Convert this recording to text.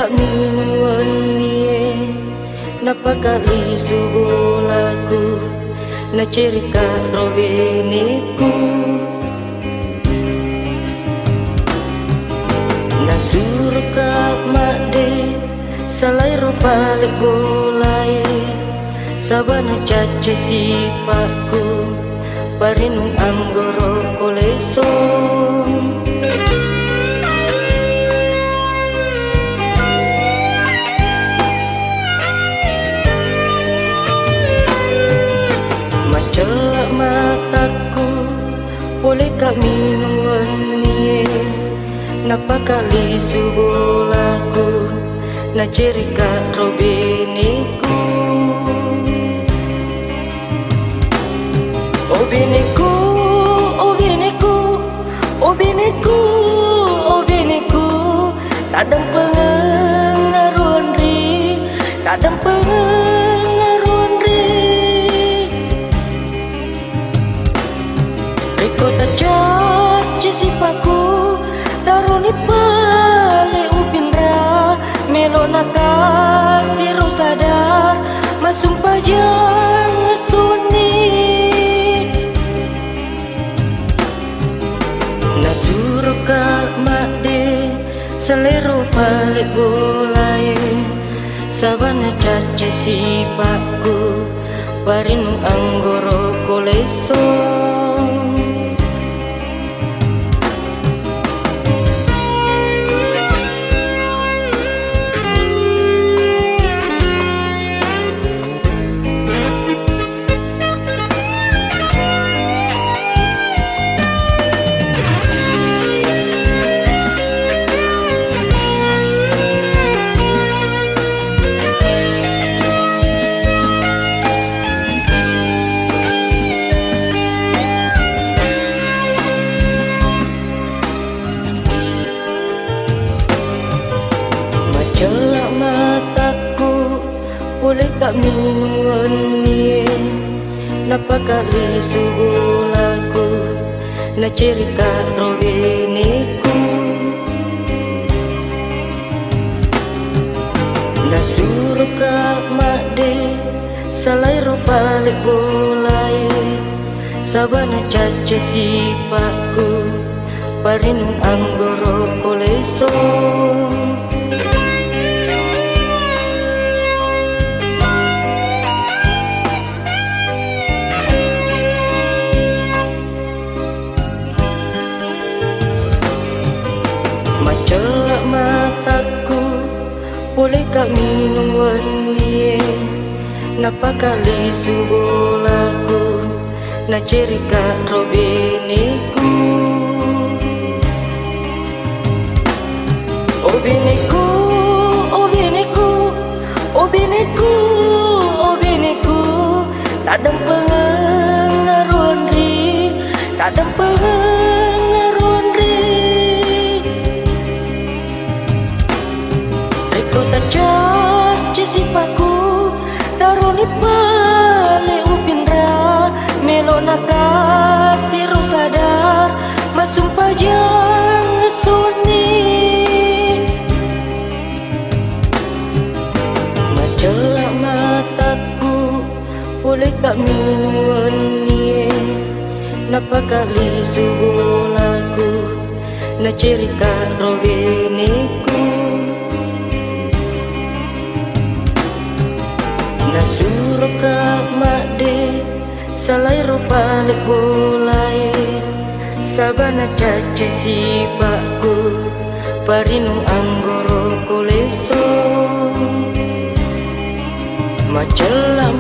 kami nuwanie napakali subulaku na cerika robeniku na suruh kak makde salai ropalik bolai sabana cace sipaku parinung anggoro kolesong celak mataku boleh kami nuanie napakali subulaku na cerika robeniku obeniku obeniku obeniku obeniku kadang pengaruan ri kadang pengaruan ri Riko tak caci sipaku taruni pale upinra melona kasih sadar masum pajang ngesuni nasuro kak makde selero pale bolai sabana caci sipaku parinung anggoro kolesong celak mataku boleh tak minuanie napakali subulaku na cerika robeniku na suruh kak makde salai ropalik bolai sabana cace sipaku parinung anggoro kolesong celak mataku boleh kami nuanie napakali subulaku na cerika robeniku obeniku obeniku obeniku obeniku kadang pengaruan ri kadang pengaruan ri Riko tak caci sipaku taruni pale upinra melona kasih sadar masum pajang ngesuni macelak mataku boleh tak minuanie napakali subulaku na cerika robeniku suruh kak makde salai ropalik bolai sabana cace sipaku parinung anggoro kolesong macelak